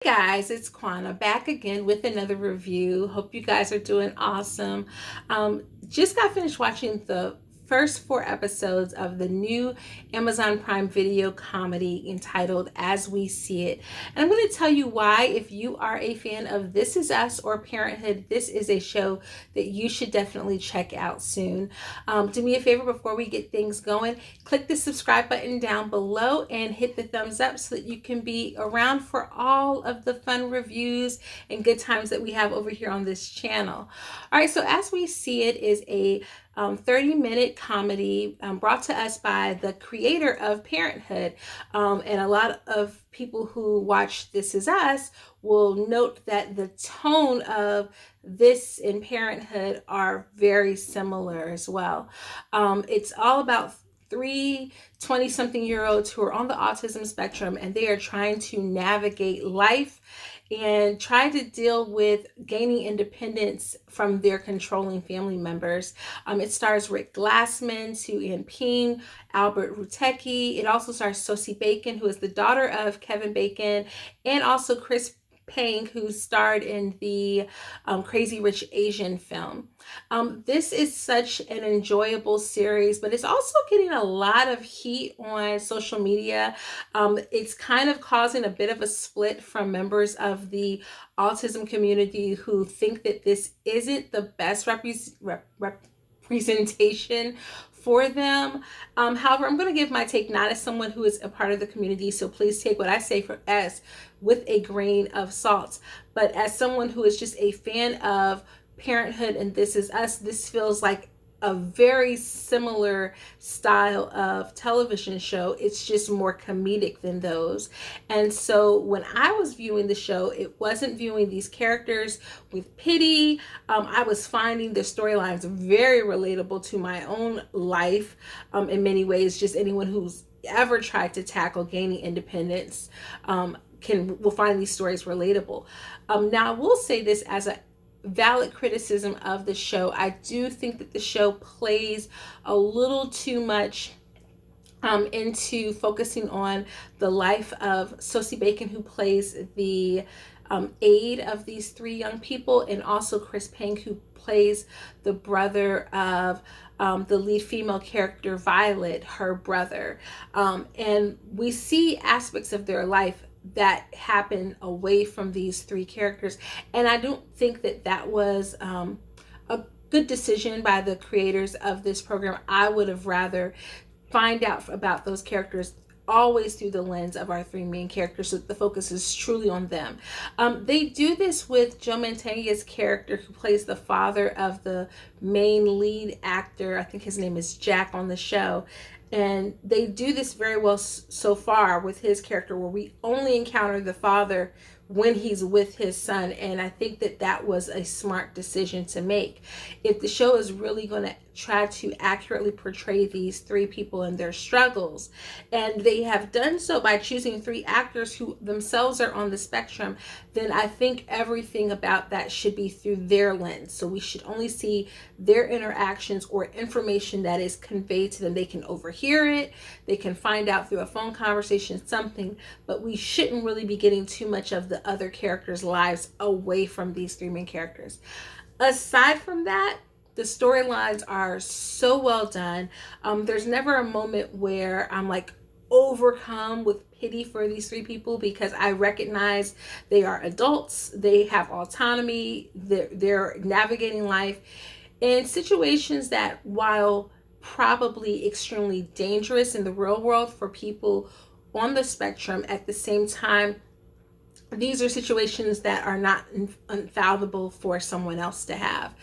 Hey guys, it's Quana back again with another review. Hope you guys are doing awesome. Just got finished watching the first 4 episodes of the new Amazon Prime Video comedy entitled As We See It. And I'm going to tell you why. If you are a fan of This Is Us or Parenthood, this is a show that you should definitely check out soon. Do me a favor before we get things going. Click the subscribe button down below and hit the thumbs up so that you can be around for all of the fun reviews and good times that we have over here on this channel. All right, so As We See It is a 30-minute comedy brought to us by the creator of Parenthood. And a lot of people who watch This Is Us will note that the tone of this and Parenthood are very similar as well. It's all about three 20-something-year-olds who are on the autism spectrum, and they are trying to navigate life and try to deal with gaining independence from their controlling family members. It stars Rick Glassman, Sue Ann Ping, Albert Rutecki. It also stars Sosie Bacon, who is the daughter of Kevin Bacon, and also Chris Pang, who starred in the Crazy Rich Asian film. This is such an enjoyable series, but it's also getting a lot of heat on social media. It's kind of causing a bit of a split from members of the autism community who think that this isn't the best representation for them. However, I'm going to give my take not as someone who is a part of the community, so please take what I say as with a grain of salt, but as someone who is just a fan of Parenthood and This Is Us, this feels like a very similar style of television show. It's just more comedic than those. And so when I was viewing the show, it wasn't viewing these characters with pity. I was finding the storylines very relatable to my own life in many ways. Just anyone who's ever tried to tackle gaining independence will find these stories relatable. Now I will say this as a valid criticism of the show. I do think that the show plays a little too much into focusing on the life of Sosie Bacon, who plays the aide of these three young people, and also Chris Pang, who plays the brother of the lead female character, Violet, her brother. And we see aspects of their life that happen away from these three characters, and I don't think that that was a good decision by the creators of this program. I would have rather find out about those characters always through the lens of our three main characters, so that the focus is truly on them. They do this with Joe Mantegna's character, who plays the father of the main lead actor. I think his name is Jack on the show. And they do this very well so far with his character, where we only encounter the father when he's with his son. And I think that that was a smart decision to make. If the show is really going to try to accurately portray these three people and their struggles, and they have done so by choosing three actors who themselves are on the spectrum, then I think everything about that should be through their lens. So we should only see their interactions or information that is conveyed to them. They can overhear it, they can find out through a phone conversation, something, but we shouldn't really be getting too much of the other characters' lives away from these three main characters. Aside from that, the storylines are so well done. There's never a moment where I'm like overcome with pity for these three people, because I recognize they are adults, they have autonomy, they're navigating life in situations that, while probably extremely dangerous in the real world for people on the spectrum, at the same time, these are situations that are not unfathomable for someone else to have.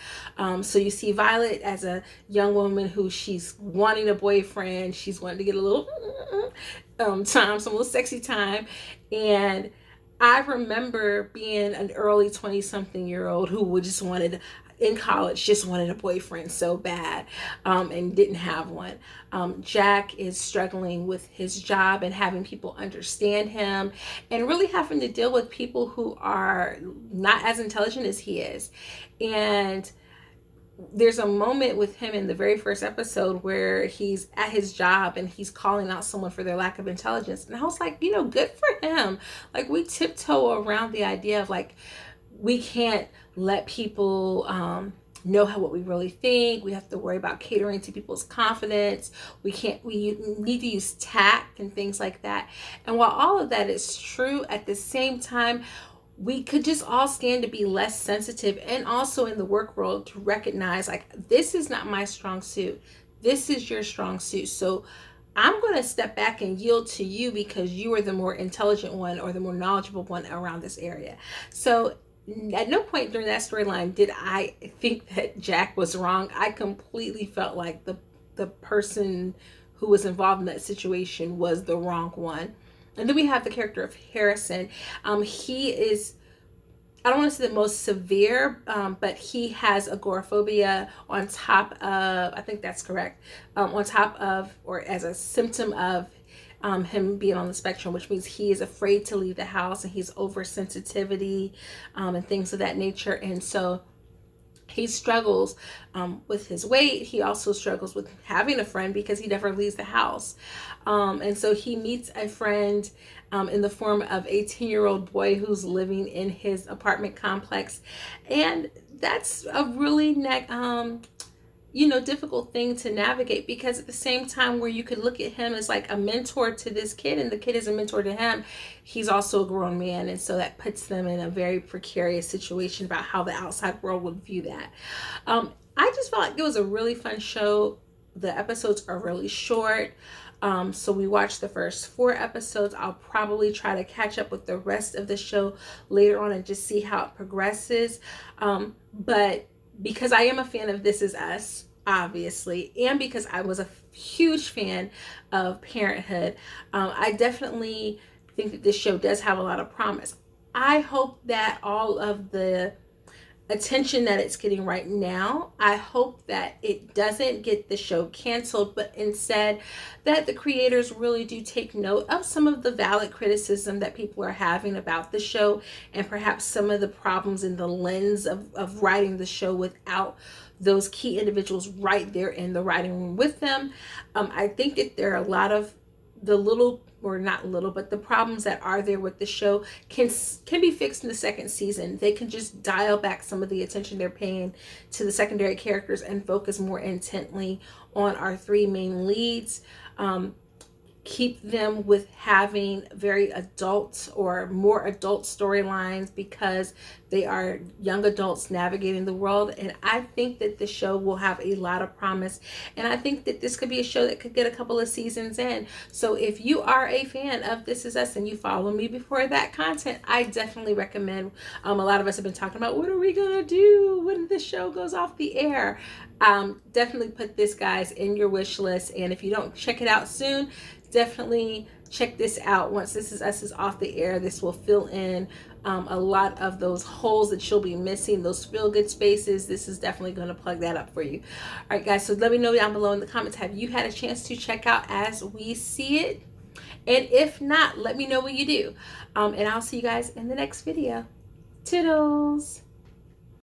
So you see Violet as a young woman who she's wanting a boyfriend. She's wanting to get a little some little sexy time. And I remember being an early 20-something-year-old who would just wanted in college, just wanted a boyfriend so bad, and didn't have one. Jack is struggling with his job and having people understand him, and really having to deal with people who are not as intelligent as he is. And there's a moment with him in the very first episode where he's at his job and he's calling out someone for their lack of intelligence. And I was like, good for him. Like, we tiptoe around the idea of like, we can't let people know what we really think. We have to worry about catering to people's confidence. We need to use tact and things like that. And while all of that is true, at the same time, we could just all stand to be less sensitive, and also in the work world to recognize like, this is not my strong suit. This is your strong suit. So I'm going to step back and yield to you because you are the more intelligent one or the more knowledgeable one around this area. So at no point during that storyline did I think that Jack was wrong. I completely felt like the person who was involved in that situation was the wrong one. And then we have the character of Harrison. He is, I don't want to say the most severe, but he has agoraphobia on top of, I think that's correct, on top of, or as a symptom of him being on the spectrum, which means he is afraid to leave the house, and he's oversensitivity and things of that nature. And so he struggles with his weight. He also struggles with having a friend because he never leaves the house. And so he meets a friend in the form of a 10-year-old boy who's living in his apartment complex. And that's a really difficult thing to navigate, because at the same time where you could look at him as like a mentor to this kid and the kid is a mentor to him, he's also a grown man. And so that puts them in a very precarious situation about how the outside world would view that. I just felt like it was a really fun show. The episodes are really short. So we watched the first 4 episodes. I'll probably try to catch up with the rest of the show later on and just see how it progresses. But because I am a fan of This Is Us, obviously, and because I was a huge fan of Parenthood, I definitely think that this show does have a lot of promise. I hope that all of the attention that it's getting right now, I hope that it doesn't get the show canceled, but instead that the creators really do take note of some of the valid criticism that people are having about the show, and perhaps some of the problems in the lens of writing the show without those key individuals right there in the writing room with them. I think that there are a lot of the little, or not little, but the problems that are there with the show can be fixed in the second season. They can just dial back some of the attention they're paying to the secondary characters and focus more intently on our 3 main leads. Keep them with having very adult or more adult storylines, because they are young adults navigating the world. And I think that the show will have a lot of promise, and I think that this could be a show that could get a couple of seasons in. So if you are a fan of This Is Us and you follow me before that content, I definitely recommend. A lot of us have been talking about, what are we gonna do when this show goes off the air? Definitely put this, guys, in your wish list, and if you don't check it out soon, definitely check this out. Once This Is Us is off the air, this will fill in a lot of those holes that you'll be missing, those feel-good spaces. This is definitely going to plug that up for you. All right, guys, so let me know down below in the comments, have you had a chance to check out As We See It? And if not, let me know what you do. And I'll see you guys in the next video. Toodles!